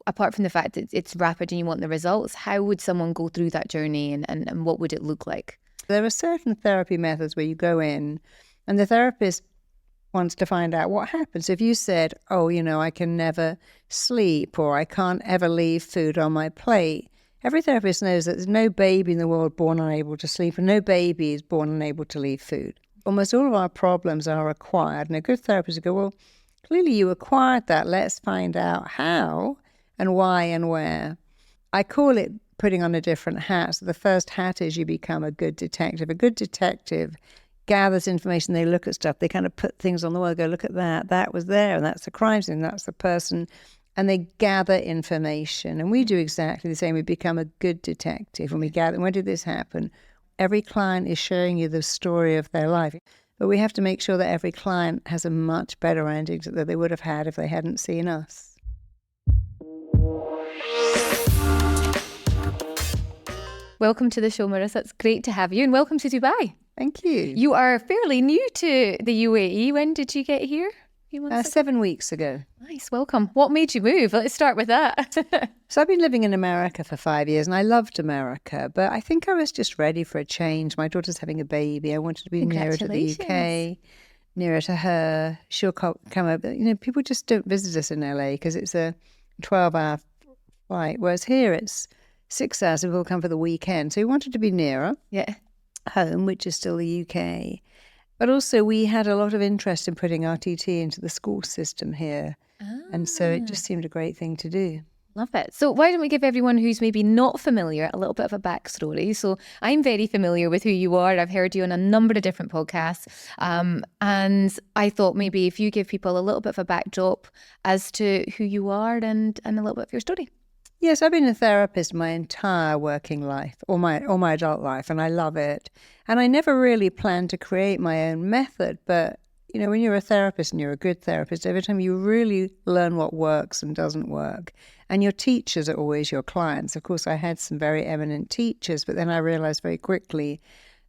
apart from the fact that it's rapid and you want the results, how would someone go through that journey and what would it look like? There are certain therapy methods where you go in and the therapist wants to find out what happens. If you said, oh, I can never sleep or I can't ever leave food on my plate, every therapist knows that there's no baby in the world born unable to sleep and no baby is born unable to leave food. Almost all of our problems are acquired. And a good therapist would go, well, clearly you acquired that. Let's find out how and why and where. I call it putting on a different hat. So the first hat is you become a good detective. A good detective gathers information. They look at stuff. They kind of put things on the wall, go, look at that. That was there, and that's the crime scene. That's the person. And they gather information. And we do exactly the same. We become a good detective. When we gather, when did this happen? Every client is showing you the story of their life. But we have to make sure that every client has a much better ending than they would have had if they hadn't seen us. Welcome to the show, Marisa. It's great to have you, and welcome to Dubai. Thank you. You are fairly new to the UAE. When did you get here? 7 weeks ago. Nice, welcome. What made you move? Let's start with that. So I've been living in America for 5 years and I loved America, but I think I was just ready for a change. My daughter's having a baby. I wanted to be nearer to the UK, nearer to her. She'll come over. People just don't visit us in LA because it's a 12-hour flight, whereas here it's 6 hours and we'll come for the weekend. So we wanted to be nearer home, which is still the UK. But also we had a lot of interest in putting RTT into the school system here. And so it just seemed a great thing to do. Love it. So why don't we give everyone who's maybe not familiar a little bit of a backstory? So I'm very familiar with who you are. I've heard you on a number of different podcasts. And I thought maybe if you give people a little bit of a backdrop as to who you are and a little bit of your story. Yes, I've been a therapist my entire working life, or my adult life, and I love it. And I never really planned to create my own method, but when you're a therapist and you're a good therapist, every time you really learn what works and doesn't work. And your teachers are always your clients. Of course, I had some very eminent teachers, but then I realized very quickly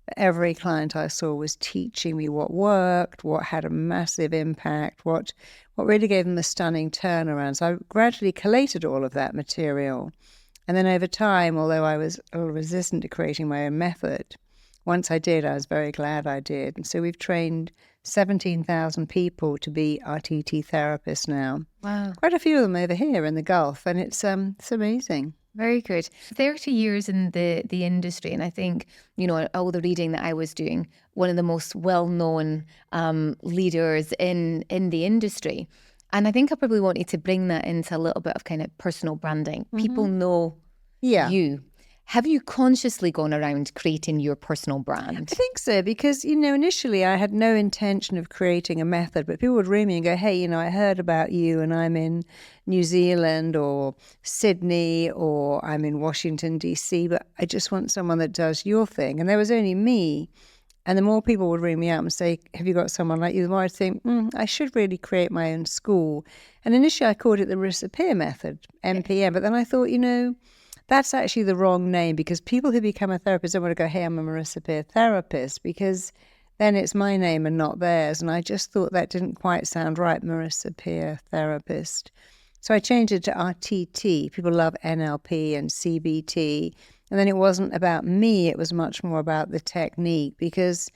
that every client I saw was teaching me what worked, what had a massive impact, what really gave them a stunning turnaround. So I gradually collated all of that material. And then over time, although I was a little resistant to creating my own method, once I did, I was very glad I did. And so we've trained 17,000 people to be RTT therapists now. Wow. Quite a few of them over here in the Gulf, and it's amazing. Very good. 30 years in the industry, and I think, all the reading that I was doing, one of the most well-known leaders in the industry. And I think I probably wanted to bring that into a little bit of kind of personal branding. Mm-hmm. People know you. Have you consciously gone around creating your personal brand? I think so, because, initially I had no intention of creating a method, but people would ring me and go, hey, I heard about you and I'm in New Zealand or Sydney or I'm in Washington, D.C., but I just want someone that does your thing. And there was only me. And the more people would ring me up and say, have you got someone like you? The more I'd think, I should really create my own school. And initially I called it the Marisa Peer method, MPM. But then I thought, that's actually the wrong name, because people who become a therapist don't want to go, hey, I'm a Marisa Peer therapist, because then it's my name and not theirs. And I just thought that didn't quite sound right, Marisa Peer therapist. So I changed it to RTT. People love NLP and CBT. And then it wasn't about me. It was much more about the technique, because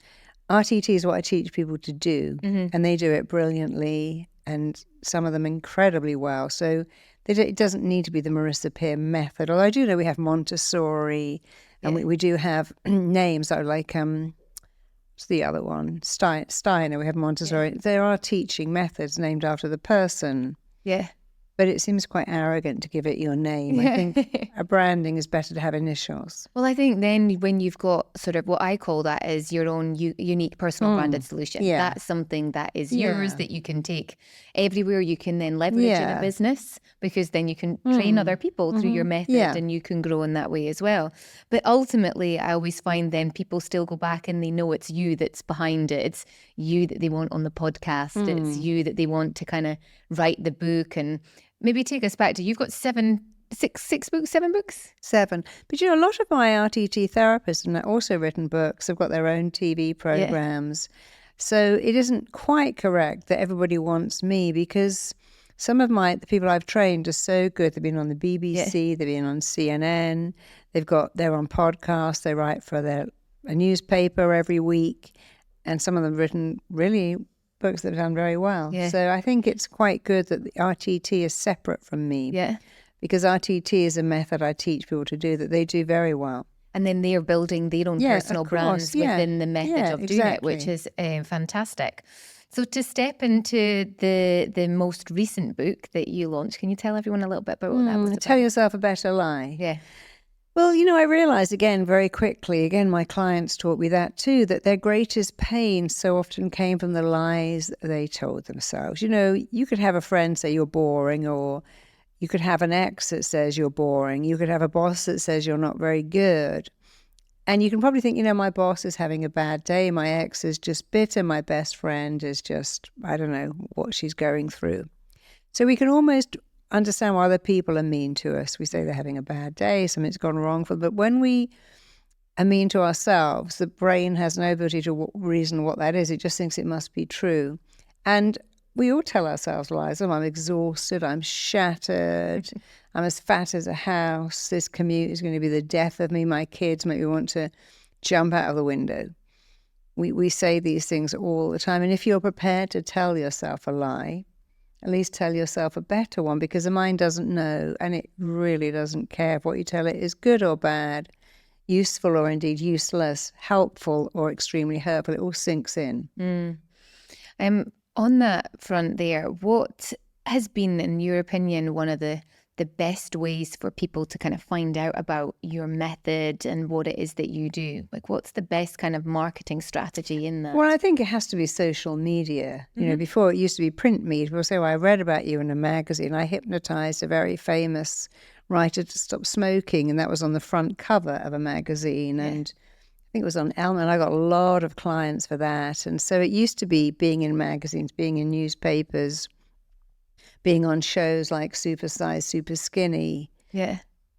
RTT is what I teach people to do. Mm-hmm. And they do it brilliantly, and some of them incredibly well. So it doesn't need to be the Marisa Peer method. Although I do know we have Montessori, and we do have names that are like, what's the other one? Steiner, we have Montessori. Yeah. There are teaching methods named after the person. Yeah. But it seems quite arrogant to give it your name. I think a branding is better to have initials. Well, I think then when you've got sort of what I call that is your own unique personal branded solution, that's something that is yours, that you can take everywhere. You can then leverage in a business, because then you can train other people through your method and you can grow in that way as well. But ultimately, I always find then people still go back and they know it's you that's behind it. It's you that they want on the podcast. It's you that they want to kind of write the book. And maybe take us back to, you've got seven books? 7. But a lot of my RTT therapists and also written books have got their own TV programs. So it isn't quite correct that everybody wants me, because Some of the people I've trained are so good. They've been on the BBC, they've been on CNN, they're on podcasts, they write for a newspaper every week, and some of them have written really books that have done very well. Yeah. So I think it's quite good that the RTT is separate from me. Yeah. Because RTT is a method I teach people to do that they do very well. And then they're building their own personal brands within the method of doing it, which is fantastic. So to step into the most recent book that you launched, can you tell everyone a little bit about what that was about? Tell Yourself a Better Lie. Yeah. Well, I realized again very quickly, my clients taught me that too, that their greatest pain so often came from the lies they told themselves. You could have a friend say you're boring, or you could have an ex that says you're boring. You could have a boss that says you're not very good. And you can probably think, my boss is having a bad day. My ex is just bitter. My best friend is just, I don't know what she's going through. So we can almost understand why other people are mean to us. We say they're having a bad day, something's gone wrong for them. But when we are mean to ourselves, the brain has no ability to reason what that is. It just thinks it must be true. And we all tell ourselves lies. I'm exhausted, I'm shattered, I'm as fat as a house, this commute is going to be the death of me, my kids make me want to jump out of the window. We say these things all the time. And if you're prepared to tell yourself a lie, at least tell yourself a better one, because the mind doesn't know, and it really doesn't care if what you tell it is good or bad, useful or indeed useless, helpful or extremely hurtful. It all sinks in. On that front there, what has been, in your opinion, one of the best ways for people to kind of find out about your method and what it is that you do? Like, what's the best kind of marketing strategy in that? Well, I think it has to be social media. Before it used to be print media. People say, I read about you in a magazine. I hypnotized a very famous writer to stop smoking, and that was on the front cover of a magazine. Yeah. And I think it was on Elm, and I got a lot of clients for that. And so it used to be being in magazines, being in newspapers, being on shows like Super Size, Super Skinny,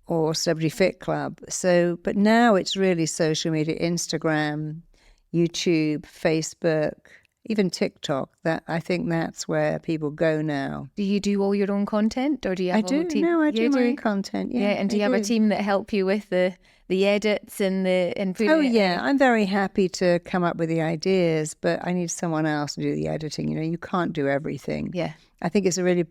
or Celebrity Fit Club. So, but now it's really social media, Instagram, YouTube, Facebook, even TikTok. I think that's where people go now. Do you do all your own content, or do you have a team? No, I do my own content. Yeah, and do you have a team that help you with the edits and putting Oh yeah, I'm very happy to come up with the ideas, but I need someone else to do the editing. You can't do everything. Yeah, I think it's a really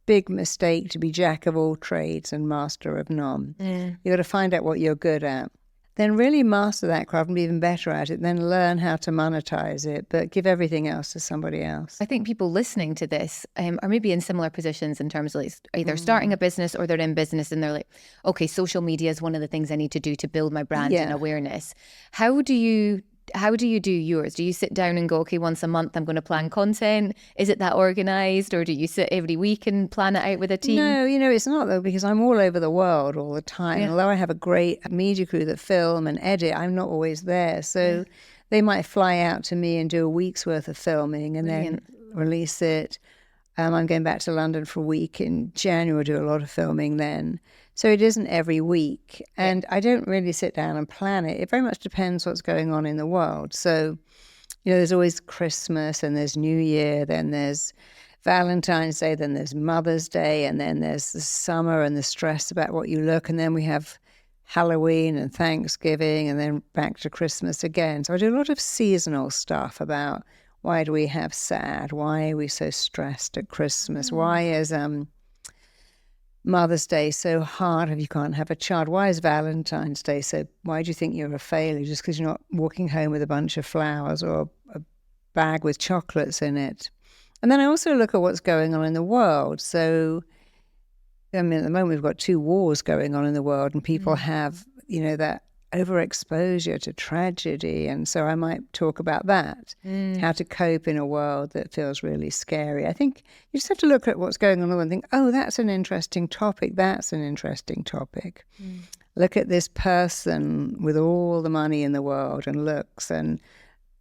big mistake to be jack of all trades and master of none. You got to find out what you're good at, then really master that craft and be even better at it, then learn how to monetize it, but give everything else to somebody else. I think people listening to this are maybe in similar positions in terms of like either starting a business or they're in business and they're like, okay, social media is one of the things I need to do to build my brand and awareness. How do you do yours? Do you sit down and go, okay, once a month I'm going to plan content? Is it that organized, or do you sit every week and plan it out with a team? No, it's not though, because I'm all over the world all the time. Yeah. Although I have a great media crew that film and edit, I'm not always there. So they might fly out to me and do a week's worth of filming and then release it. I'm going back to London for a week in January, do a lot of filming then. So it isn't every week. And I don't really sit down and plan it. It very much depends what's going on in the world. So, there's always Christmas, and there's New Year, then there's Valentine's Day, then there's Mother's Day, and then there's the summer and the stress about what you look. And then we have Halloween and Thanksgiving, and then back to Christmas again. So I do a lot of seasonal stuff about why do we have sad? Why are we so stressed at Christmas? Why is Mother's Day so hard if you can't have a child? Why is Valentine's Day so... Why do you think you're a failure just because you're not walking home with a bunch of flowers or a bag with chocolates in it? And then I also look at what's going on in the world. So, at the moment we've got 2 wars going on in the world, and people have, that overexposure to tragedy, and so I might talk about that, how to cope in a world that feels really scary. I think you just have to look at what's going on and think, oh, that's an interesting topic, Look at this person with all the money in the world and looks, and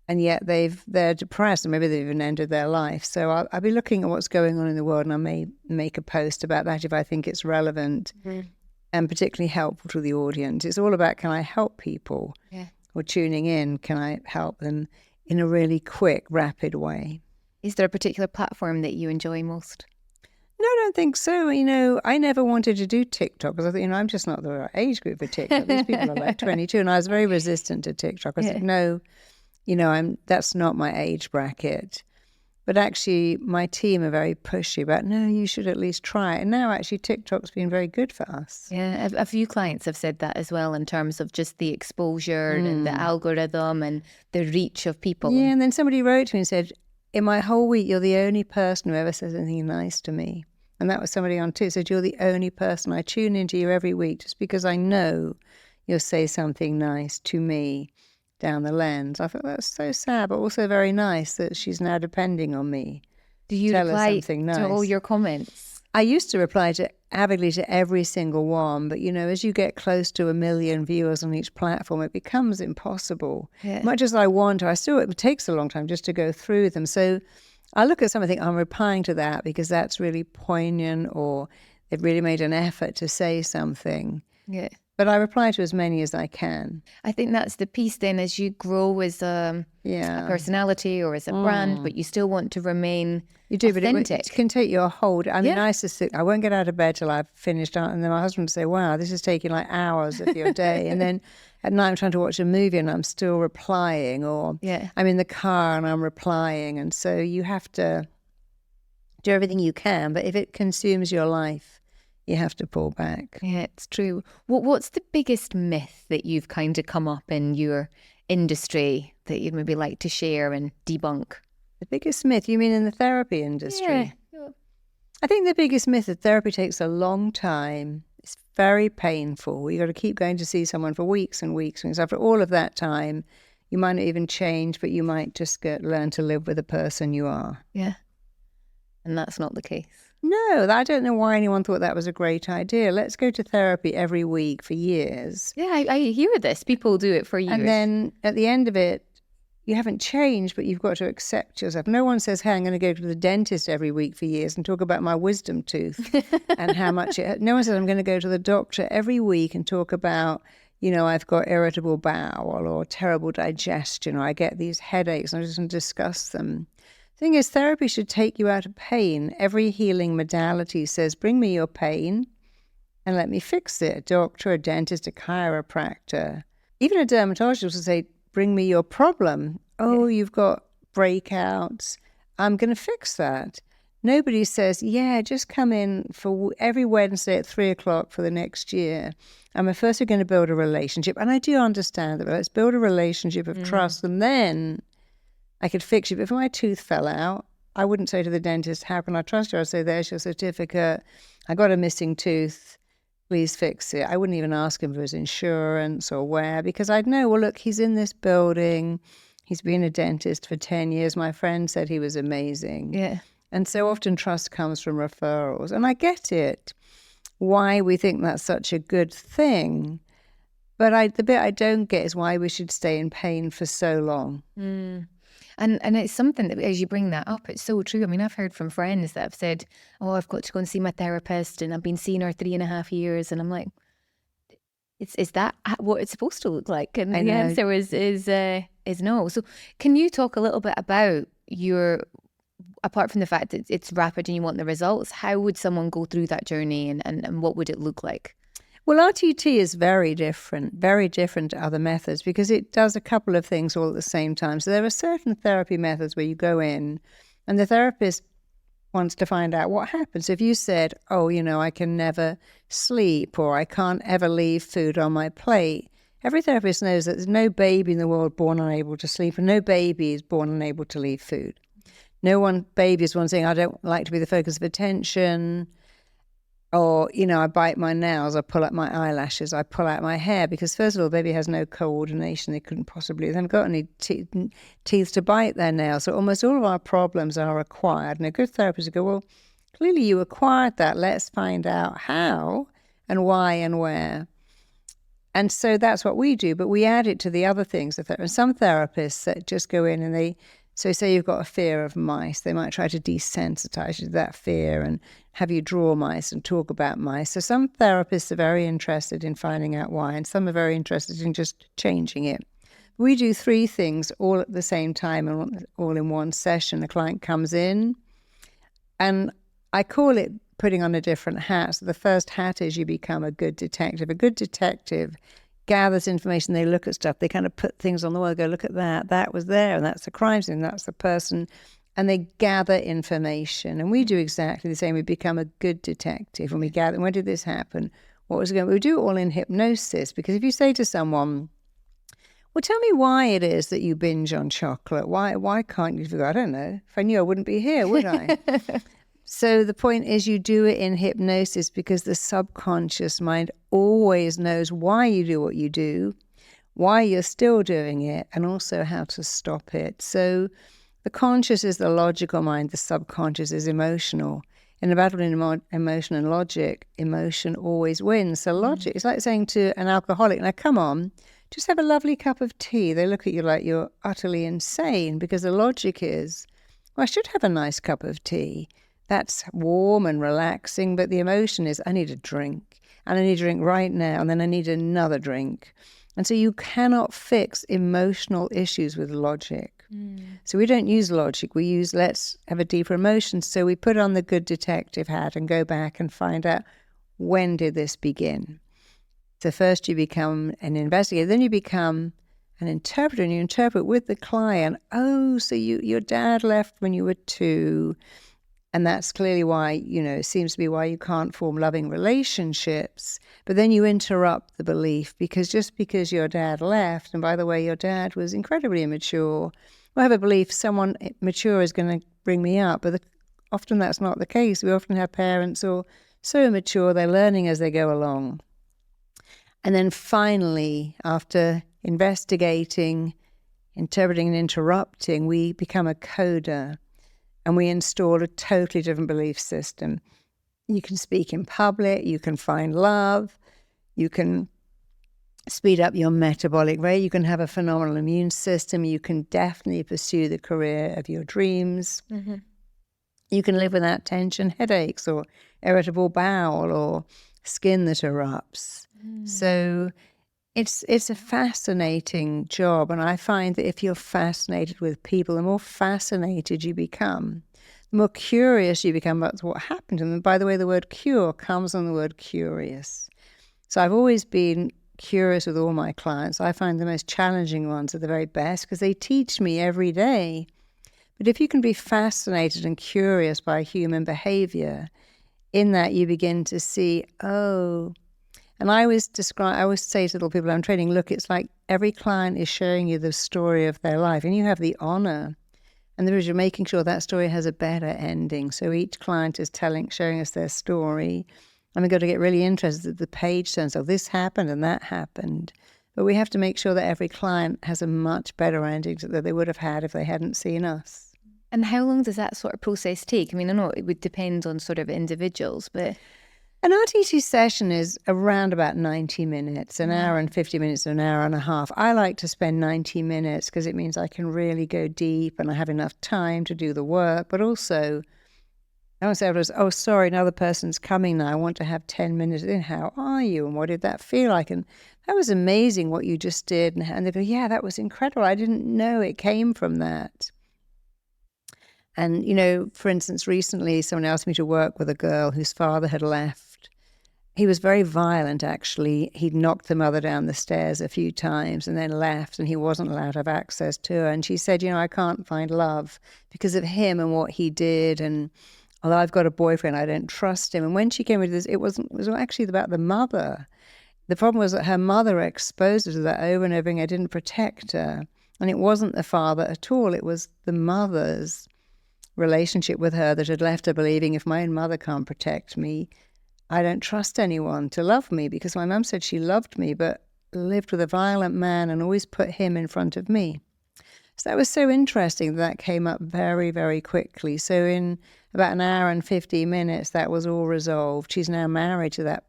yet they're depressed, and maybe they've even ended their life. So I'll be looking at what's going on in the world, and I may make a post about that if I think it's relevant. And particularly helpful to the audience. It's all about, can I help people who are tuning in? Can I help them in a really quick, rapid way? Is there a particular platform that you enjoy most? No, I don't think so. I never wanted to do TikTok because I thought, I'm just not the right age group for TikTok. These people are like 22, and I was very resistant to TikTok. I said, no, that's not my age bracket. But actually, my team are very pushy about, no, you should at least try it. And now actually TikTok's been very good for us. Yeah, a few clients have said that as well in terms of just the exposure and the algorithm and the reach of people. Yeah, and then somebody wrote to me and said, in my whole week, you're the only person who ever says anything nice to me. And that was somebody on Twitter. Said, you're the only person. I tune into you every week just because I know you'll say something nice to me down the lens. I thought that's so sad, but also very nice that she's now depending on me. Do you reply to all your comments? I used to reply avidly to every single one, but as you get close to 1 million viewers on each platform, it becomes impossible. Yeah. Much as I want to, it takes a long time just to go through them. So I look at something, I'm replying to that because that's really poignant, or they've really made an effort to say something. Yeah. But I reply to as many as I can. I think that's the piece then, as you grow as a personality or as a brand, but you still want to remain authentic. But it can take you a whole day. I mean, I used to sit, I won't get out of bed till I've finished, and then my husband would say, wow, this is taking like hours of your day. And then at night I'm trying to watch a movie and I'm still replying, or I'm in the car and I'm replying. And so you have to do everything you can, but if it consumes your life, you have to pull back. Yeah, it's true. What's the biggest myth that you've kind of come up in your industry that you'd maybe like to share and debunk? The biggest myth? You mean in the therapy industry? Yeah. I think the biggest myth is therapy takes a long time. It's very painful. You got to keep going to see someone for weeks and weeks. And after all of that time, you might not even change, but you might just learn to live with the person you are. Yeah. And that's not the case. No, I don't know why anyone thought that was a great idea. Let's go to therapy every week for years. Yeah, I hear this. People do it for years. And then at the end of it, you haven't changed, but you've got to accept yourself. No one says, hey, I'm going to go to the dentist every week for years and talk about my wisdom tooth and how much it... No one says, I'm going to go to the doctor every week and talk about, I've got irritable bowel or terrible digestion, or I get these headaches, and I'm just going to discuss them. Thing is, therapy should take you out of pain. Every healing modality says, bring me your pain and let me fix it. A doctor, a dentist, a chiropractor, even a dermatologist will say, bring me your problem. Oh, you've got breakouts. I'm going to fix that. Nobody says, just come in for every Wednesday at 3:00 for the next year. I'm first going to build a relationship. And I do understand that, but let's build a relationship of trust, and then I could fix you. But if my tooth fell out, I wouldn't say to the dentist, how can I trust you? I'd say, there's your certificate. I got a missing tooth. Please fix it. I wouldn't even ask him for his insurance or where, because I'd know, well, look, he's in this building. He's been a dentist for 10 years. My friend said he was amazing. Yeah. And so often trust comes from referrals. And I get it, why we think that's such a good thing. But the bit I don't get is why we should stay in pain for so long. And it's something that, as you bring that up, it's so true. I mean, I've heard from friends that have said, oh, I've got to go and see my therapist and I've been seeing her 3.5 years. And I'm like, is that what it's supposed to look like? And the answer is no. So can you talk a little bit about apart from the fact that it's rapid and you want the results, how would someone go through that journey and what would it look like? Well, RTT is very different to other methods because it does a couple of things all at the same time. So there are certain therapy methods where you go in and the therapist wants to find out what happens. If you said, oh, I can never sleep, or I can't ever leave food on my plate, every therapist knows that there's no baby in the world born unable to sleep, and no baby is born unable to leave food. Baby is one saying, I don't like to be the focus of attention. Or, I bite my nails, I pull up my eyelashes, I pull out my hair, because first of all, baby has no coordination. They haven't got any teeth to bite their nails. So almost all of our problems are acquired. And a good therapist would go, well, clearly you acquired that. Let's find out how and why and where. And so that's what we do, but we add it to the other things. And some therapists that just go in and so say you've got a fear of mice, they might try to desensitize you to that fear and have you draw mice and talk about mice. So some therapists are very interested in finding out why, and some are very interested in just changing it. We do 3 things all at the same time and all in one session. The client comes in, and I call it putting on a different hat. So the first hat is you become a good detective. A good detective gathers information. They look at stuff. They kind of put things on the wall. Go, look at that. That was there, and that's the crime scene. That's the person. And they gather information. And we do exactly the same. We become a good detective. And we gather, when did this happen? What was going on? We do it all in hypnosis. Because if you say to someone, well, tell me why it is that you binge on chocolate. Why can't you? I don't know. If I knew, I wouldn't be here, would I? So the point is you do it in hypnosis because the subconscious mind always knows why you do what you do, why you're still doing it, and also how to stop it. So the conscious is the logical mind, the subconscious is emotional. In a battle in emotion and logic, emotion always wins. So logic, it's like saying to an alcoholic, now come on, just have a lovely cup of tea. They look at you like you're utterly insane because the logic is, well, I should have a nice cup of tea. That's warm and relaxing, but the emotion is, I need a drink, and I need a drink right now, and then I need another drink. And so you cannot fix emotional issues with logic. So we don't use logic. We use, let's have a deeper emotion. So we put on the good detective hat and go back and find out, when did this begin? So first you become an investigator, then you become an interpreter, and you interpret with the client. Oh, so your dad left when you were 2. And that's clearly why, it seems to be why you can't form loving relationships. But then you interrupt the belief because just because your dad left, and by the way, your dad was incredibly immature, I have a belief someone mature is going to bring me up. But often that's not the case. We often have parents who are so immature, they're learning as they go along. And then finally, after investigating, interpreting, and interrupting, we become a coder. And we install a totally different belief system. You can speak in public, you can find love, you can speed up your metabolic rate, you can have a phenomenal immune system, you can definitely pursue the career of your dreams. Mm-hmm. You can live without tension, headaches, or irritable bowel, or skin that erupts. So it's a fascinating job, and I find that if you're fascinated with people, the more fascinated you become, the more curious you become about what happened to them. And by the way, the word cure comes from the word curious. So I've always been curious with all my clients. I find the most challenging ones are the very best because they teach me every day. But if you can be fascinated and curious by human behavior, in that you begin to see, and I always say to little people I'm training, look, it's like every client is showing you the story of their life, and you have the honor, and you're making sure that story has a better ending. So each client is showing us their story, and we've got to get really interested at the page turns. So this happened and that happened, but we have to make sure that every client has a much better ending that they would have had if they hadn't seen us. And how long does that sort of process take? I mean, I know it would depend on sort of individuals, but an RTT session is around about 90 minutes, an hour and 50 minutes, an hour and a half. I like to spend 90 minutes because it means I can really go deep and I have enough time to do the work. But also, I don't say, oh, sorry, another person's coming now. I want to have 10 minutes. How are you? And what did that feel like? And that was amazing what you just did. And they go, yeah, that was incredible. I didn't know it came from that. And, for instance, recently someone asked me to work with a girl whose father had left. He was very violent, actually. He'd knocked the mother down the stairs a few times and then left, and he wasn't allowed to have access to her. And she said, I can't find love because of him and what he did. And although I've got a boyfriend, I don't trust him. And when she came into this, it was actually about the mother. The problem was that her mother exposed her to that over and over again. I didn't protect her. And it wasn't the father at all. It was the mother's relationship with her that had left her believing, if my own mother can't protect me, I don't trust anyone to love me, because my mum said she loved me, but lived with a violent man and always put him in front of me. So that was so interesting that came up very, very quickly. So in about an hour and 50 minutes, that was all resolved. She's now married to that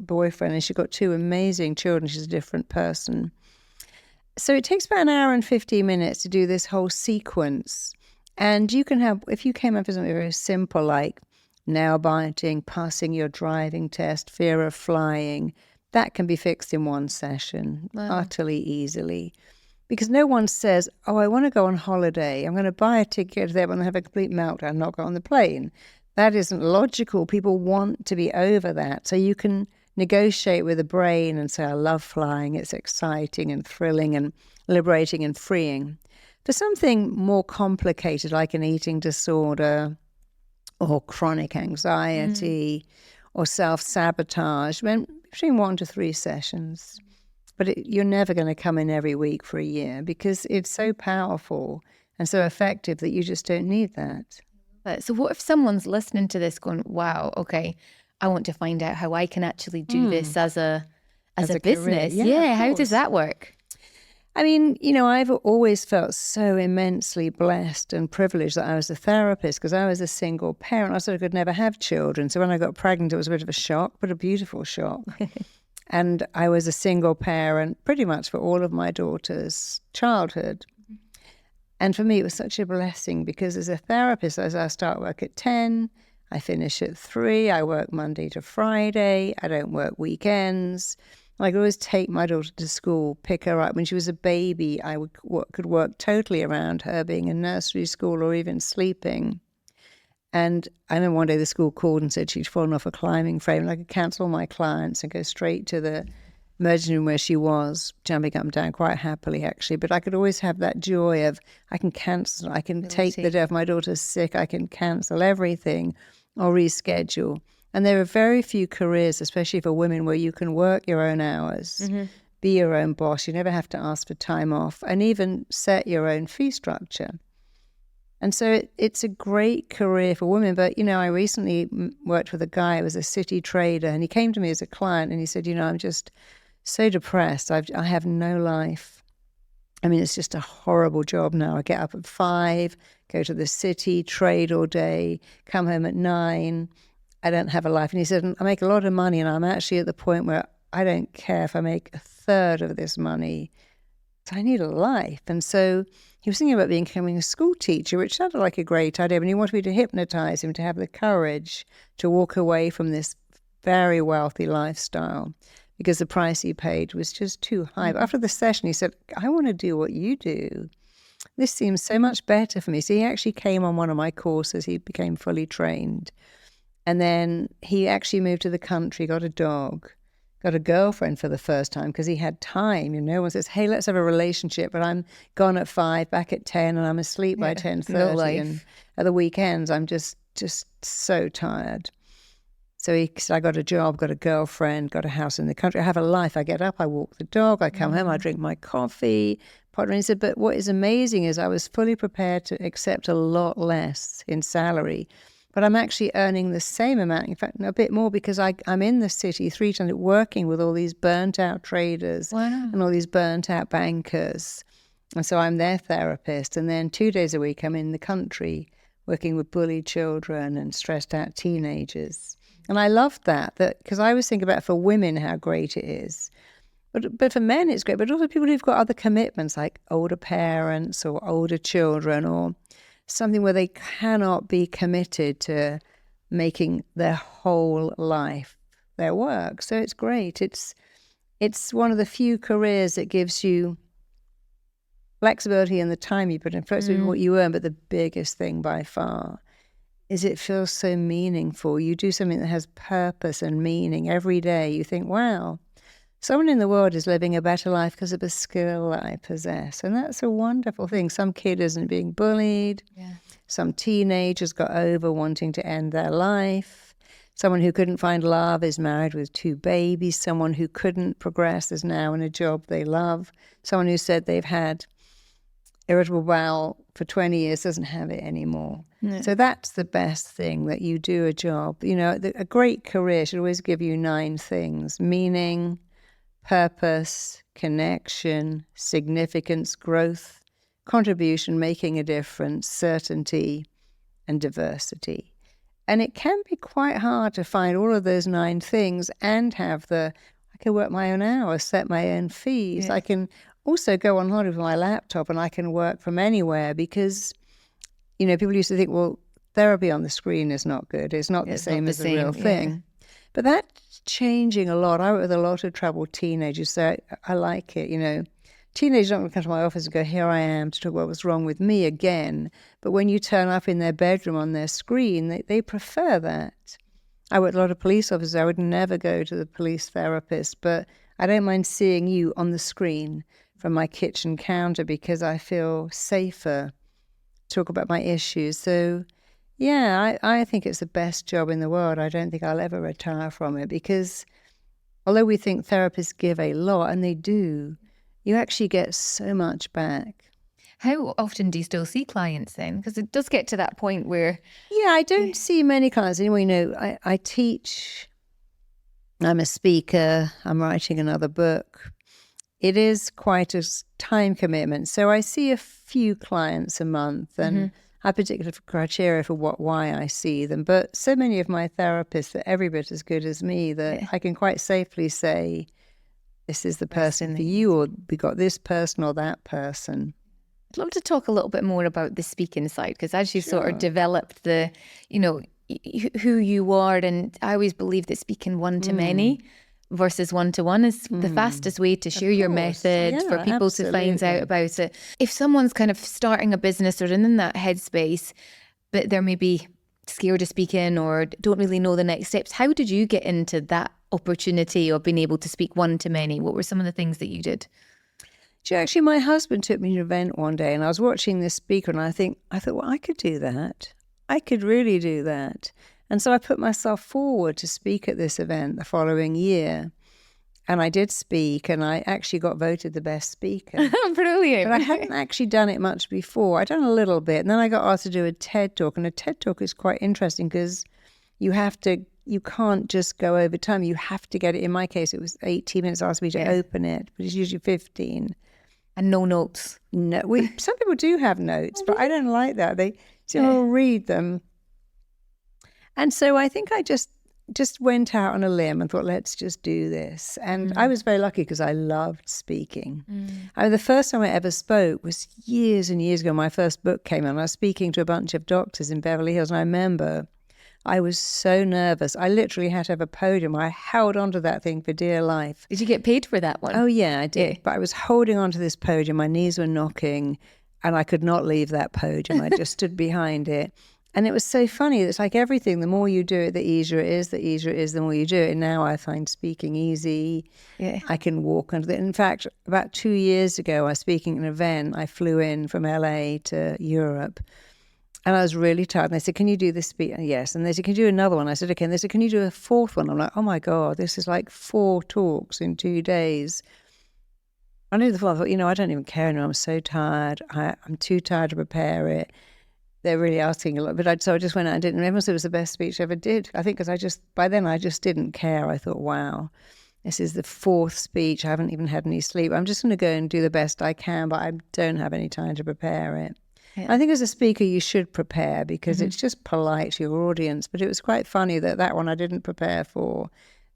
boyfriend, and she's got 2 amazing children. She's a different person. So it takes about an hour and 50 minutes to do this whole sequence. And you can have, if you came up with something very simple like nail biting, passing your driving test, fear of flying, that can be fixed in one session, utterly easily. Because no one says, oh, I want to go on holiday. I'm going to buy a ticket there, but I'm going to have a complete meltdown, not go on the plane. that isn't logical. People want to be over that. So you can negotiate with the brain and say, I love flying. It's exciting and thrilling and liberating and freeing. For something more complicated, like an eating disorder or chronic anxiety or self-sabotage, between 1 to 3 sessions. But you're never going to come in every week for a year because it's so powerful and so effective that you just don't need that. So what if someone's listening to this going, wow, okay, I want to find out how I can actually do this as a business. Yeah, how does that work? I mean, I've always felt so immensely blessed and privileged that I was a therapist because I was a single parent. I sort of could never have children. So when I got pregnant, it was a bit of a shock, but a beautiful shock. And I was a single parent pretty much for all of my daughter's childhood. And for me, it was such a blessing because as a therapist, as I start work at 10, I finish at 3, I work Monday to Friday, I don't work weekends. I could always take my daughter to school, pick her up. When she was a baby, I could work totally around her being in nursery school or even sleeping. And I remember one day the school called and said she'd fallen off a climbing frame, and I could cancel all my clients and go straight to the emergency room where she was, jumping up and down quite happily, actually. But I could always have that joy of I can cancel, I can take the day if my daughter's sick, I can cancel everything or reschedule. And there are very few careers, especially for women, where you can work your own hours, be your own boss. You never have to ask for time off and even set your own fee structure. And so it's a great career for women. But, I recently worked with a guy who was a city trader, and he came to me as a client and he said, I'm just so depressed. I have no life. I mean, it's just a horrible job now. I get up at 5, go to the city, trade all day, come home at 9. I don't have a life. And he said, I make a lot of money and I'm actually at the point where I don't care if I make a third of this money. So I need a life. And so he was thinking about becoming a school teacher, which sounded like a great idea. And he wanted me to hypnotize him to have the courage to walk away from this very wealthy lifestyle because the price he paid was just too high. But after the session, he said, I want to do what you do. This seems so much better for me. So he actually came on one of my courses. He became fully trained. And then he actually moved to the country, got a dog, got a girlfriend for the first time because he had time. One says, hey, let's have a relationship, but I'm gone at 5, back at 10, and I'm asleep by 10:30. No life. And at the weekends, I'm just so tired. So he said, I got a job, got a girlfriend, got a house in the country. I have a life. I get up, I walk the dog, I come home, I drink my coffee. And he said, but what is amazing is I was fully prepared to accept a lot less in salary. But I'm actually earning the same amount, in fact, a bit more, because I'm in the city 3 times working with all these burnt-out traders and all these burnt-out bankers. And so I'm their therapist. And then 2 days a week I'm in the country working with bullied children and stressed-out teenagers. And I loved that because I always think about for women how great it is. But for men it's great, but also people who've got other commitments like older parents or older children or something where they cannot be committed to making their whole life their work. So it's great. It's one of the few careers that gives you flexibility in the time you put in, flexibility in what you earn, but the biggest thing by far is it feels so meaningful. You do something that has purpose and meaning every day. You think, wow, someone in the world is living a better life because of a skill that I possess. And that's a wonderful thing. Some kid isn't being bullied. Yeah. Some teenagers got over wanting to end their life. Someone who couldn't find love is married with 2 babies. Someone who couldn't progress is now in a job they love. Someone who said they've had irritable bowel for 20 years doesn't have it anymore. No. So that's the best thing, that you do a job. A great career should always give you 9 things: meaning, purpose, connection, significance, growth, contribution, making a difference, certainty, and diversity. And it can be quite hard to find all of those 9 things and have I can work my own hours, set my own fees. Yeah. I can also go on holiday with my laptop and I can work from anywhere because, people used to think, well, therapy on the screen is not good. It's not the same as the real thing. Yeah. But that's changing a lot. I work with a lot of troubled teenagers, so I like it, teenagers don't want to come to my office and go, here I am to talk about what's wrong with me again. But when you turn up in their bedroom on their screen, they prefer that. I work with a lot of police officers. I would never go to the police therapist, but I don't mind seeing you on the screen from my kitchen counter because I feel safer to talk about my issues. So, yeah, I think it's the best job in the world. I don't think I'll ever retire from it because although we think therapists give a lot, and they do, you actually get so much back. How often do you still see clients then? Because it does get to that point where... Yeah, I don't see many clients anymore. You know, I teach, I'm a speaker, I'm writing another book. It is quite a time commitment. So I see a few clients a month, and I have particular criteria for why I see them. But so many of my therapists are every bit as good as me that I can quite safely say, this is the person for you, or we got this person or that person. I'd love to talk a little bit more about the speaking side, because as you sort of developed the, you know, who you are, and I always believe that speaking one-to-many versus one-to-one is the fastest way to share your method for people to find out about it. If someone's kind of starting a business or in that headspace, but they're maybe scared of speaking or don't really know the next steps, how did you get into that opportunity of being able to speak one-to-many? What were some of the things that you did? Actually, my husband took me to an event one day and I was watching this speaker and I thought, well, I could do that. I could really do that. And so I put myself forward to speak at this event the following year. And I did speak and I actually got voted the best speaker. Brilliant. But I hadn't actually done it much before. I'd done a little bit. And then I got asked to do a TED Talk. And a TED Talk is quite interesting because you can't just go over time. You have to get it. In my case, it was 18 minutes asked me to open it, but it's usually 15. And no notes. No, some people do have notes, but I don't like that. They will read them. And so I think I just went out on a limb and thought, let's just do this. And I was very lucky because I loved speaking. I mean, the first time I ever spoke was years and years ago. My first book came out and I was speaking to a bunch of doctors in Beverly Hills. And I remember I was so nervous. I literally had to have a podium. I held onto that thing for dear life. Did you get paid for that one? Oh, yeah, I did. Yeah. But I was holding onto this podium. My knees were knocking and I could not leave that podium. I just stood behind it. And it was so funny. It's like everything. The more you do it, the easier it is. The easier it is, the more you do it. And now I find speaking easy. Yeah. I can walk under it. In fact, about 2 years ago, I was speaking at an event. I flew in from LA to Europe. And I was really tired. And they said, can you do this speech? Yes. And they said, can you do another one? I said, okay. And they said, can you do a fourth one? I'm like, oh my God, this is like 4 talks in 2 days. I knew the fourth. I thought, I don't even care anymore. I'm so tired. I'm too tired to prepare it. They're really asking a lot. But so I just went out and did it. And everyone said it was the best speech I ever did. I think because by then I just didn't care. I thought, wow, this is the 4th speech. I haven't even had any sleep. I'm just going to go and do the best I can, but I don't have any time to prepare it. Yeah. I think as a speaker, you should prepare because it's just polite to your audience. But it was quite funny that one I didn't prepare for.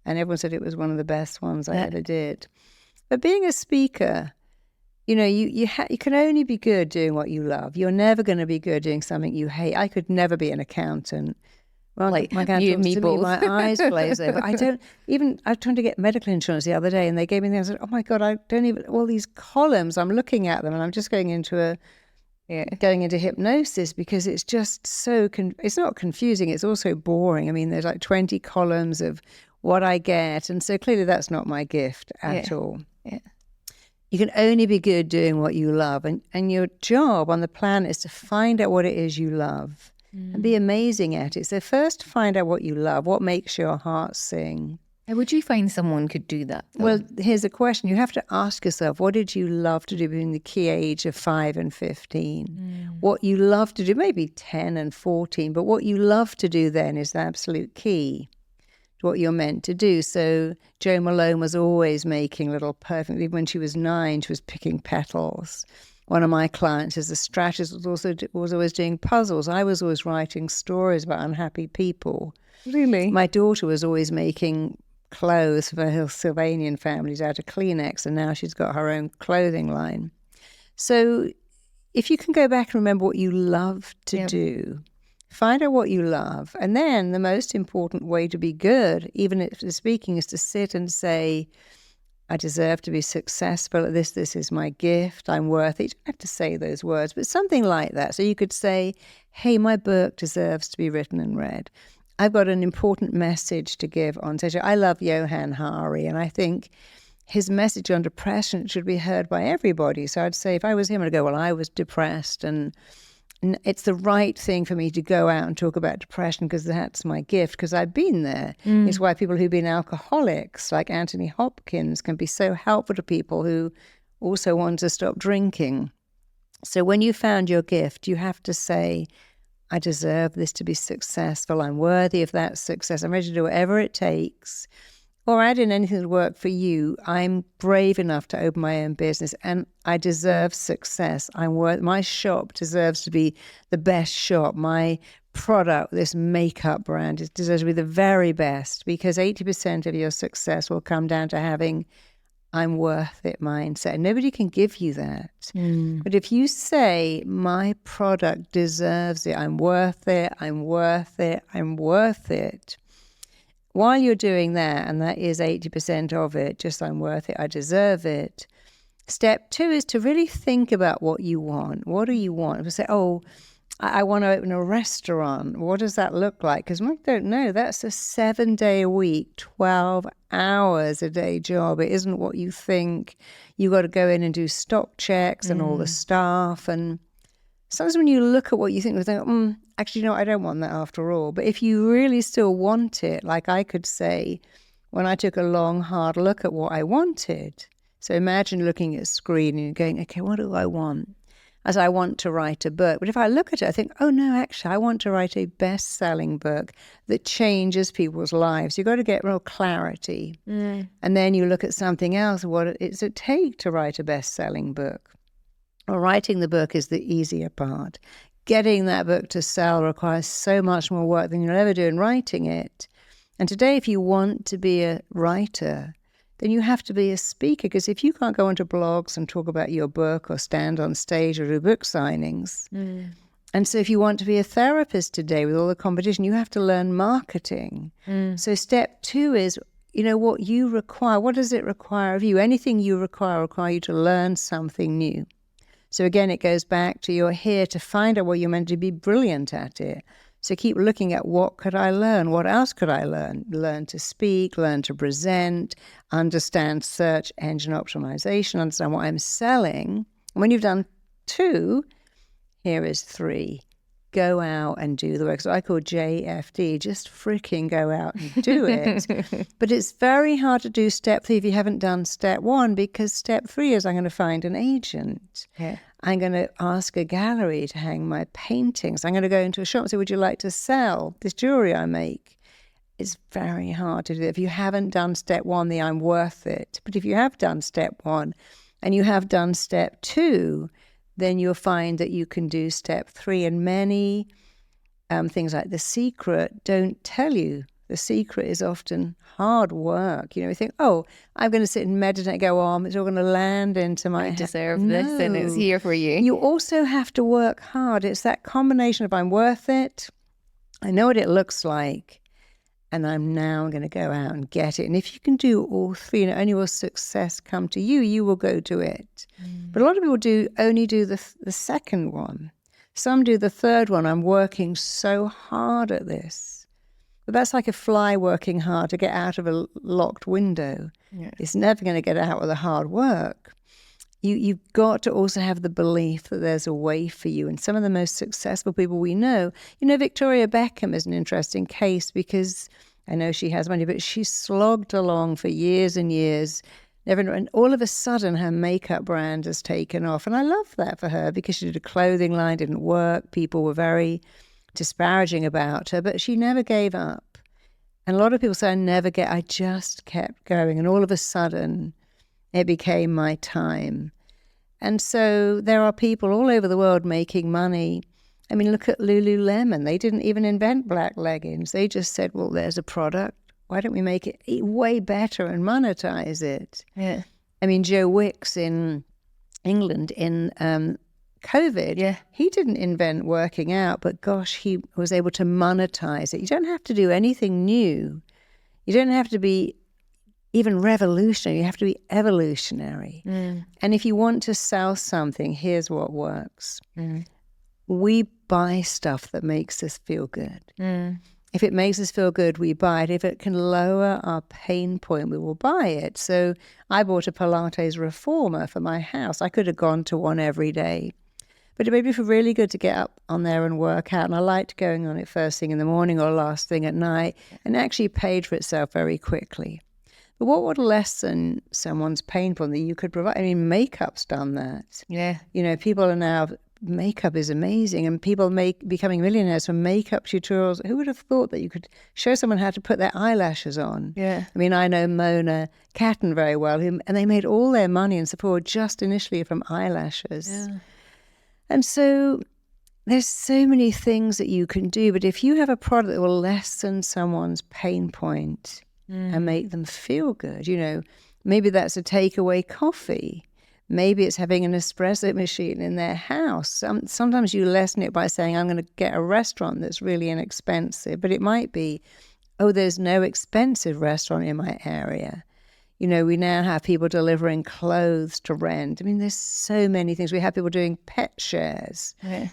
And everyone said it was one of the best ones I ever did. But being a speaker, you can only be good doing what you love. You're never going to be good doing something you hate. I could never be an accountant. Well, my guy talks to me, my eyes glaze over. I was trying to get medical insurance the other day and they gave me the answer, oh my God, I don't even, all these columns, I'm looking at them and I'm just going into hypnosis because it's just so, it's not confusing, it's also boring. I mean, there's like 20 columns of what I get. And so clearly that's not my gift at all. Yeah. You can only be good doing what you love. And your job on the planet is to find out what it is you love and be amazing at it. So first find out what you love, what makes your heart sing. How would you find someone could do that, though? Well, here's a question. You have to ask yourself, what did you love to do between the key age of 5 and 15? What you love to do, maybe 10 and 14, but what you love to do then is the absolute key to what you're meant to do. So Jo Malone was always making little perfect, even when she was 9, she was picking petals. One of my clients as a strategist was always doing puzzles. I was always writing stories about unhappy people. Really? My daughter was always making clothes for her Sylvanian families out of Kleenex, and now she's got her own clothing line. So if you can go back and remember what you love to do, find out what you love, and then the most important way to be good, even if the speaking, is to sit and say, I deserve to be successful at this. This is my gift. I'm worth it. You don't have to say those words, but something like that. So you could say, hey, my book deserves to be written and read. I've got an important message to give on stage. I love Johann Hari, and I think his message on depression should be heard by everybody. So I'd say if I was him, I'd go, well, I was depressed, and it's the right thing for me to go out and talk about depression because that's my gift, because I've been there. It's why people who've been alcoholics, like Anthony Hopkins, can be so helpful to people who also want to stop drinking. So when you found your gift, you have to say, I deserve this to be successful. I'm worthy of that success. I'm ready to do whatever it takes. Or add in anything that work for you. I'm brave enough to open my own business, and I deserve success. My shop deserves to be the best shop. My product, this makeup brand, it deserves to be the very best, because 80% of your success will come down to having I'm worth it mindset. Nobody can give you that. But if you say, my product deserves it, I'm worth it, I'm worth it, I'm worth it, while you're doing that, and that is 80% of it, just I'm worth it, I deserve it. Step 2 is to really think about what you want. What do you want? If you say, I want to open a restaurant. What does that look like? Because I don't know. That's a 7-day-a-week, 12 hours a day job. It isn't what you think. You got to go in and do stock checks and all the staff. And sometimes when you look at what you think, you think, actually, no, I don't want that after all. But if you really still want it, like I could say, when I took a long, hard look at what I wanted. So imagine looking at a screen and going, okay, what do I want? As I want to write a book. But if I look at it, I think, oh no, actually, I want to write a best-selling book that changes people's lives. You've got to get real clarity. And then you look at something else. What does it take to write a best-selling book? Well, writing the book is the easier part. Getting that book to sell requires so much more work than you'll ever do in writing it. And today, if you want to be a writer, then you have to be a speaker, because if you can't go onto blogs and talk about your book or stand on stage or do book signings, and so if you want to be a therapist today with all the competition, you have to learn marketing. So step 2 is, what you require. What does it require of you? Anything you require you to learn something new. So again, it goes back to you're here to find out what you're meant to be brilliant at it. So keep looking at what could I learn? What else could I learn? Learn to speak, learn to present, understand search engine optimization, understand what I'm selling. And when you've done 2, here is 3. Go out and do the work. So I call JFD, just freaking go out and do it. But it's very hard to do step 3 if you haven't done step 1, because step 3 is I'm going to find an agent. Yeah. I'm going to ask a gallery to hang my paintings. I'm going to go into a shop and say, would you like to sell this jewelry I make? It's very hard to do that if you haven't done step 1, the I'm worth it. But if you have done step 1 and you have done step 2, then you'll find that you can do step 3. And many things like The Secret don't tell you. The secret is often hard work. You think, I'm going to sit and meditate, go on, it's all going to land into my I deserve this, and it's here for you. You also have to work hard. It's that combination of I'm worth it, I know what it looks like, and I'm now going to go out and get it. And if you can do all 3, not only will success come to you, you will go to it. But a lot of people only do the second one. Some do the third one. I'm working so hard at this. But that's like a fly working hard to get out of a locked window. Yeah. It's never going to get out with the hard work. You've got to also have the belief that there's a way for you. And some of the most successful people we know, Victoria Beckham is an interesting case, because I know she has money, but she slogged along for years and years. And all of a sudden, her makeup brand has taken off. And I love that for her, because she did a clothing line, didn't work. People were very disparaging about her, but she never gave up. And a lot of people say, I just kept going. And all of a sudden, it became my time. And so there are people all over the world making money. I mean, look at Lululemon. They didn't even invent black leggings. They just said, well, there's a product. Why don't we make it way better and monetize it? Yeah. I mean, Joe Wicks in England in COVID, he didn't invent working out, but gosh, he was able to monetize it. You don't have to do anything new. You don't have to be even revolutionary. You have to be evolutionary. And if you want to sell something, here's what works. We buy stuff that makes us feel good. If it makes us feel good, we buy it. If it can lower our pain point, we will buy it. So I bought a Pilates reformer for my house. I could have gone to one every day. But it made me feel really good to get up on there and work out. And I liked going on it first thing in the morning or last thing at night. And it actually paid for itself very quickly. But what would lessen someone's pain point that you could provide? I mean, makeup's done that. Yeah. You know, people are now... Makeup is amazing, and people becoming millionaires from makeup tutorials. Who would have thought that you could show someone how to put their eyelashes on? Yeah. I mean, I know Mona Catton very well, and they made all their money and support just initially from eyelashes. Yeah. And so there's so many things that you can do, but if you have a product that will lessen someone's pain point and make them feel good, you know, maybe that's a takeaway coffee. Maybe it's having an espresso machine in their house. Sometimes you lessen it by saying, I'm going to get a restaurant that's really inexpensive. But it might be, oh, there's no expensive restaurant in my area. You know, we now have people delivering clothes to rent. I mean, there's so many things. We have people doing pet shares. Yeah.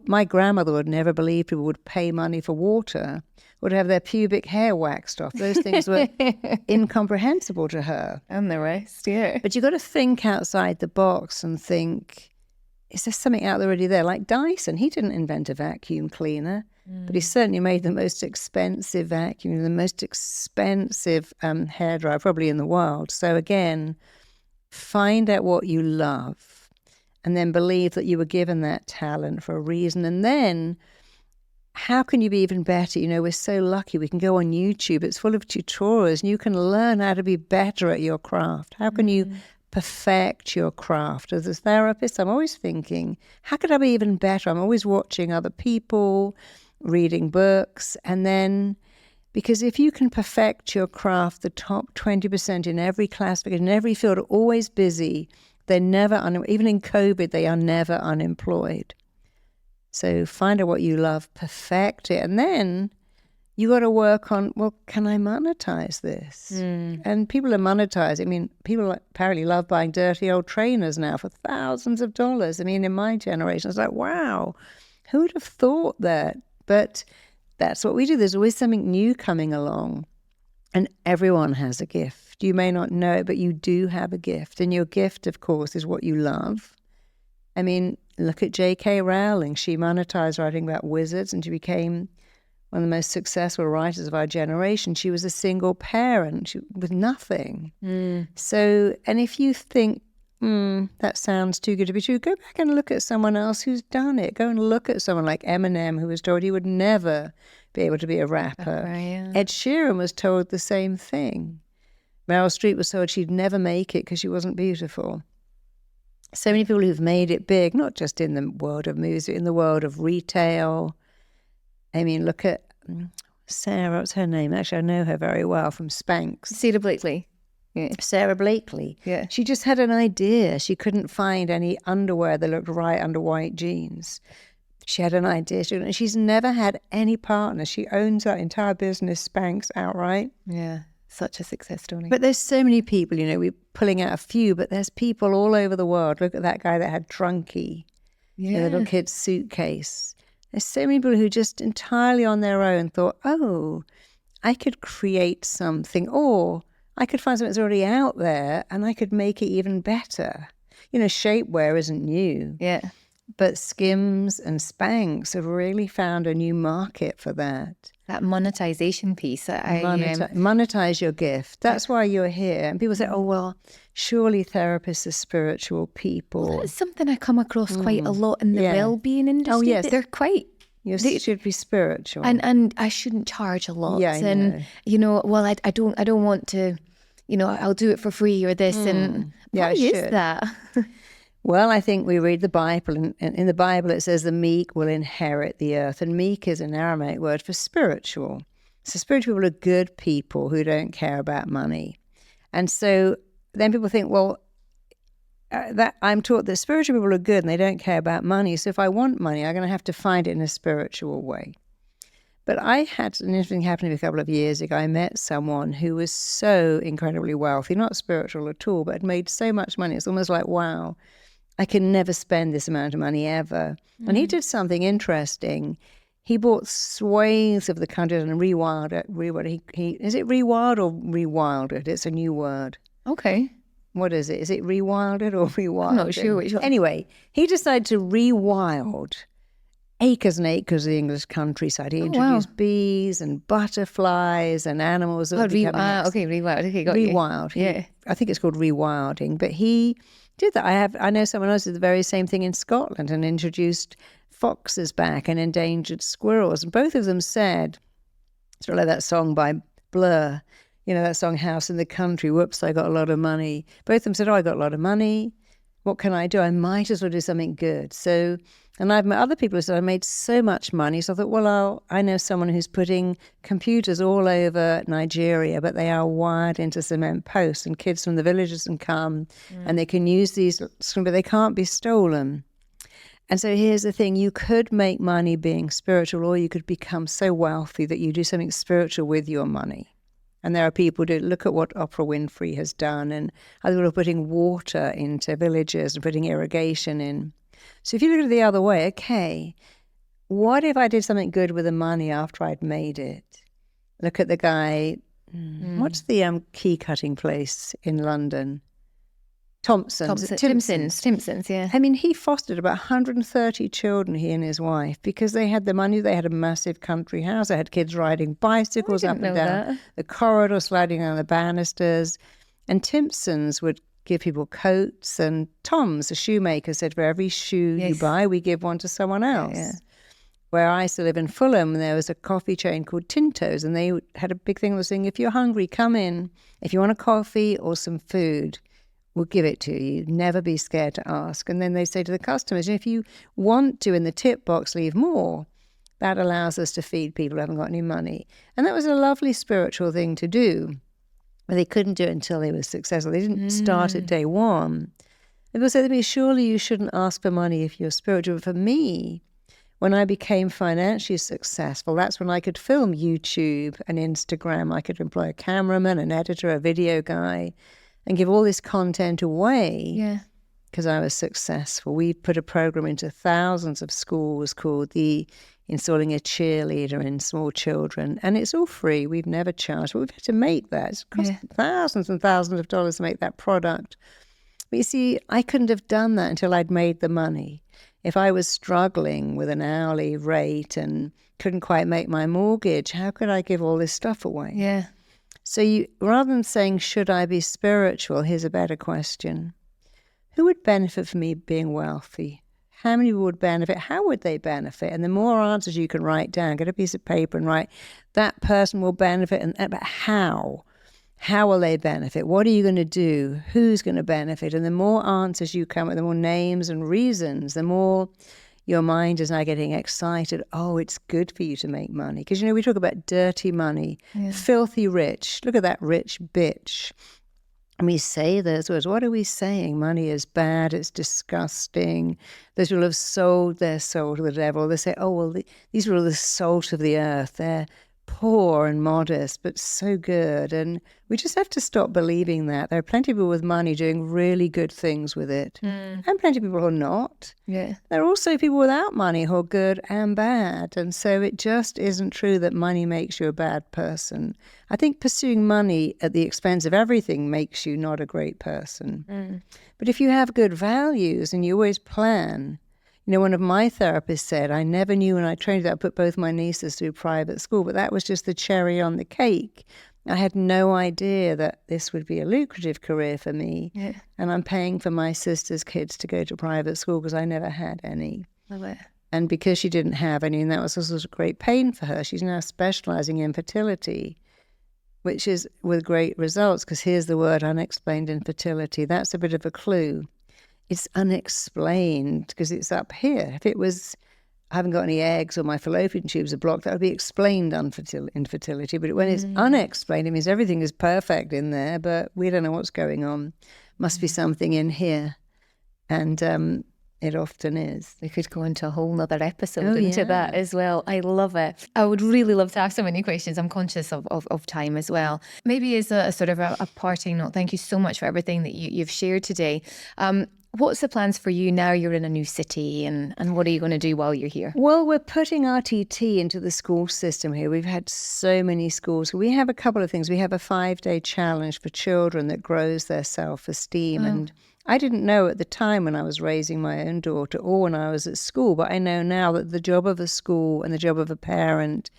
My grandmother would never believe people would pay money for water, would have their pubic hair waxed off. Those things were incomprehensible to her. And the rest, yeah. But you've got to think outside the box and think, is there something out there already there? Like Dyson, he didn't invent a vacuum cleaner, but he certainly made the most expensive vacuum, the most expensive hairdryer probably in the world. So again, find out what you love and then believe that you were given that talent for a reason. And then how can you be even better? You know, we're so lucky. We can go on YouTube. It's full of tutorials and you can learn how to be better at your craft. How can you perfect your craft? As a therapist, I'm always thinking, how could I be even better? I'm always watching other people, reading books. And then, because if you can perfect your craft, the top 20% in every classification, in every field, are always busy. They're never, even in COVID, they are never unemployed. So find out what you love, perfect it, and then you got to work on, well, can I monetize this? And people are monetizing. I mean, people apparently love buying dirty old trainers now for thousands of dollars. I mean, in my generation, it's like, wow, who would have thought that? But that's what we do. There's always something new coming along, and everyone has a gift. You may not know it, but you do have a gift, and your gift, of course, is what you love. I mean, look at J.K. Rowling. She monetized writing about wizards, and she became one of the most successful writers of our generation. She was a single parent with nothing. So, and if you think, that sounds too good to be true, go back and look at someone else who's done it. Go and look at someone like Eminem, who was told he would never be able to be a rapper. Yeah. Ed Sheeran was told the same thing. Meryl Streep was told she'd never make it because she wasn't beautiful. So many people who've made it big, not just in the world of music, in the world of retail. I mean, look at Sarah, what's her name? Actually, I know her very well from Spanx. Sarah Blakely. Yeah. Sarah Blakely. Yeah. She just had an idea. She couldn't find any underwear that looked right under white jeans. She had an idea. And she's never had any partner. She owns that entire business, Spanx, outright. Yeah. Such a success story. But there's so many people, you know, we're pulling out a few, but there's people all over the world. Look at that guy that had Trunky, the little kid's suitcase. There's so many people who just entirely on their own thought, oh, I could create something, or I could find something that's already out there and I could make it even better. You know, shapewear isn't new. Yeah. But Skims and Spanx have really found a new market for that. That monetization piece. Monetize your gift. That's why you're here. And people say, oh, well, surely therapists are spiritual people. Well, that's something I come across quite a lot in the well-being industry. Oh, yes. They're quite... You should be spiritual. And I shouldn't charge a lot. Yeah, I know. You know, well, I don't want to, you know, I'll do it for free or this. And why is that? Well, I think we read the Bible, and in the Bible it says the meek will inherit the earth, and meek is an Aramaic word for spiritual. So spiritual people are good people who don't care about money. And so then people think, well, that I'm taught that spiritual people are good and they don't care about money. So if I want money, I'm going to have to find it in a spiritual way. But I had an interesting happening a couple of years ago. I met someone who was so incredibly wealthy, not spiritual at all, but had made so much money. It's almost like, wow, I can never spend this amount of money ever. And he did something interesting. He bought swathes of the country and rewilded. Is it rewild or rewilded? It's a new word. Okay. What is it? Is it rewilded or rewilded? I'm not sure which one. Anyway, he decided to rewild acres and acres of the English countryside. He introduced bees and butterflies and animals that were becoming rewild. Okay, got rewild. You. Yeah. I think it's called rewilding. But he did that. I know someone else did the very same thing in Scotland and introduced foxes back and endangered squirrels. And both of them said, sort of like that song by Blur, that song House in the Country, whoops, I got a lot of money. Both of them said, I got a lot of money. What can I do? I might as well do something good. So, and I've met other people who said, I made so much money. So I thought, well, I know someone who's putting computers all over Nigeria, but they are wired into cement posts, and kids from the villages can come and they can use these, but they can't be stolen. And so here's the thing, you could make money being spiritual, or you could become so wealthy that you do something spiritual with your money. And there are people who look at what Oprah Winfrey has done, and other people are putting water into villages and putting irrigation in. So if you look at it the other way, okay, what if I did something good with the money after I'd made it? Look at the guy, what's the key cutting place in London? Timpsons, yeah. I mean, he fostered about 130 children, he and his wife, because they had the money. They had a massive country house. They had kids riding bicycles up and down the corridor, sliding down the banisters. And Timpsons would give people coats. And Tom's, the shoemaker, said, for every shoe you buy, we give one to someone else. Yeah. Where I used to live in Fulham, there was a coffee chain called Tinto's, and they had a big thing that was saying, if you're hungry, come in. If you want a coffee or some food, we'll give it to you. Never be scared to ask. And then they say to the customers, if you want to, in the tip box, leave more. That allows us to feed people who haven't got any money. And that was a lovely spiritual thing to do. But they couldn't do it until they were successful. They didn't start at day one. People said to me, surely you shouldn't ask for money if you're spiritual. But for me, when I became financially successful, that's when I could film YouTube and Instagram. I could employ a cameraman, an editor, a video guy, and give all this content away because I was successful. We put a program into thousands of schools called the Installing a Cheerleader in Small Children, and it's all free. We've never charged, but we've had to make that. It's cost thousands and thousands of dollars to make that product. But you see, I couldn't have done that until I'd made the money. If I was struggling with an hourly rate and couldn't quite make my mortgage, how could I give all this stuff away? Yeah. So rather than saying, should I be spiritual, here's a better question. Who would benefit from me being wealthy? How many would benefit? How would they benefit? And the more answers you can write down, get a piece of paper and write, that person will benefit, but how? How will they benefit? What are you going to do? Who's going to benefit? And the more answers you come with, the more names and reasons, the more your mind is now getting excited. Oh, it's good for you to make money. Because, we talk about dirty money, filthy rich. Look at that rich bitch. And we say those words. What are we saying? Money is bad. It's disgusting. Those people have sold their soul to the devil. They say, oh, well, these are all the salt of the earth. They're poor and modest, but so good. And we just have to stop believing that. There are plenty of people with money doing really good things with it, and plenty of people who are not. Yeah. There are also people without money who are good and bad. And so it just isn't true that money makes you a bad person. I think pursuing money at the expense of everything makes you not a great person. But if you have good values and you always plan, one of my therapists said, I never knew when I trained that I put both my nieces through private school, but that was just the cherry on the cake. I had no idea that this would be a lucrative career for me. Yeah. And I'm paying for my sister's kids to go to private school because I never had any. Love it. And because she didn't have any, and that was also great pain for her, she's now specializing in fertility, which is with great results, because here's the word unexplained infertility. That's a bit of a clue. It's unexplained because it's up here. If it was, I haven't got any eggs or my fallopian tubes are blocked, that would be explained infertility. But when it's unexplained, it means everything is perfect in there, but we don't know what's going on. Must be something in here. And It often is. We could go into a whole nother episode into that as well. I love it. I would really love to ask so many questions. I'm conscious of time as well. Maybe as a sort of a parting note, thank you so much for everything that you've shared today. What's the plans for you now you're in a new city, and what are you going to do while you're here? Well, we're putting RTT into the school system here. We've had so many schools. We have a couple of things. We have a 5-day challenge for children that grows their self-esteem. And I didn't know at the time when I was raising my own daughter or when I was at school, but I know now that the job of a school and the job of a parent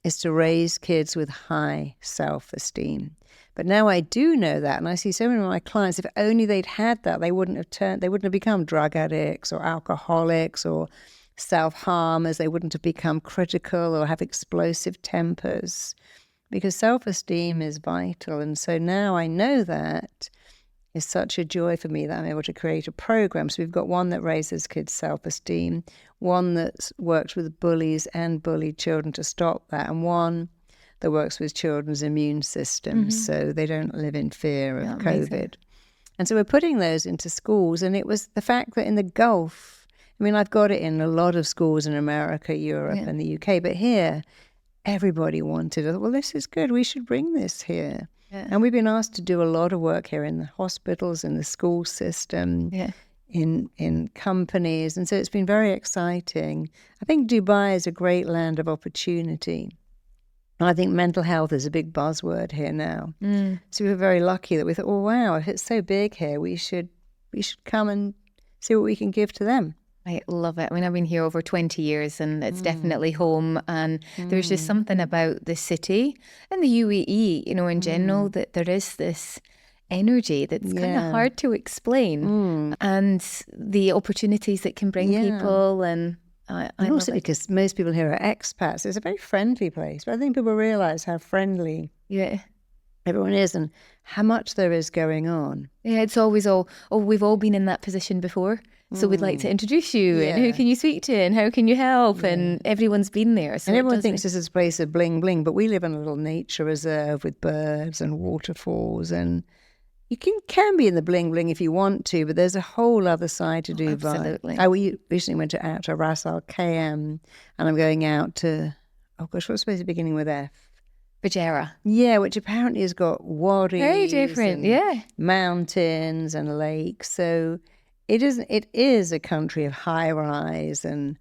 is to raise kids with high self-esteem. But now I do know that, and I see so many of my clients, if only they'd had that, they wouldn't have become drug addicts or alcoholics or self-harmers. They wouldn't have become critical or have explosive tempers, because self-esteem is vital. And so now I know that. It's such a joy for me that I'm able to create a program. So we've got one that raises kids' self-esteem, one that works with bullies and bullied children to stop that, and one that works with children's immune systems so they don't live in fear of COVID. Amazing. And so we're putting those into schools, and it was the fact that in the Gulf, I mean, I've got it in a lot of schools in America, Europe and the UK, but here everybody wanted it. Well, this is good. We should bring this here. Yeah. And we've been asked to do a lot of work here in the hospitals, in the school system, in companies. And so it's been very exciting. I think Dubai is a great land of opportunity. And I think mental health is a big buzzword here now. So we were very lucky that we thought, oh, wow, if it's so big here, we should come and see what we can give to them. I love it. I mean, I've been here over 20 years and it's definitely home. And there's just something about the city and the UAE, you know, in general, that there is this energy that's kind of hard to explain. And the opportunities that can bring people and also because most people here are expats, it's a very friendly place. But I think people realise how friendly everyone is and how much there is going on. Yeah, it's always we've all been in that position before. So we'd like to introduce you and who can you speak to and how can you help? And everyone's been there. So and everyone thinks this is a place of bling bling, but we live in a little nature reserve with birds and waterfalls, and you can be in the bling bling if you want to, but there's a whole other side to Dubai. Absolutely. We recently went out to Ras Al Khaimah, and I'm going out to, what's supposed to be beginning with F? Fujairah. Yeah, which apparently has got wadis. Very different, mountains and lakes. So it is a country of high-rise and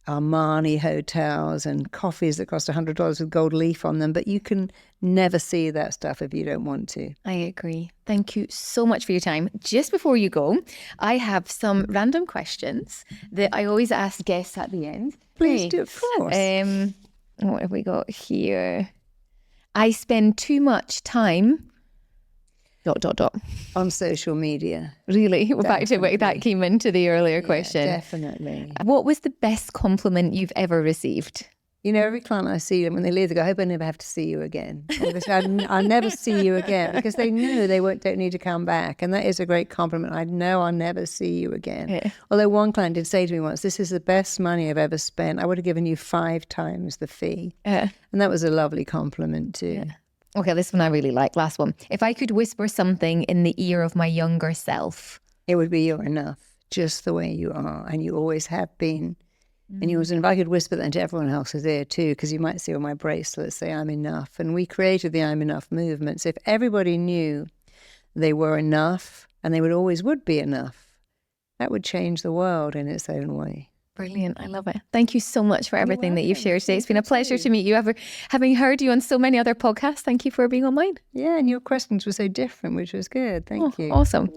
Armani hotels and coffees that cost $100 with gold leaf on them, but you can never see that stuff if you don't want to. I agree. Thank you so much for your time. Just before you go, I have some random questions that I always ask guests at the end. Please do, of course. What have we got here? I spend too much time... ... on social media. Really? Well, back to where that came into the earlier question. Definitely. What was the best compliment you've ever received? You know, every client I see, when they leave, they go, I hope I never have to see you again. I'll never see you again, because they know they don't need to come back. And that is a great compliment. I know I'll never see you again. Yeah. Although one client did say to me once, this is the best money I've ever spent. I would have given you 5 times the fee. And that was a lovely compliment too. Yeah. Okay, this one I really like. Last one. If I could whisper something in the ear of my younger self, it would be you're enough, just the way you are, and you always have been. And if I could whisper that into everyone else's ear too, because you might see on my bracelets say I'm enough. And we created the I'm enough movement. So if everybody knew they were enough and they would be enough, that would change the world in its own way. Brilliant. I love it. Thank you so much for everything that you've shared today. It's been a pleasure to meet you. Having heard you on so many other podcasts, thank you for being on mine. Yeah, and your questions were so different, which was good. Thank you. Awesome.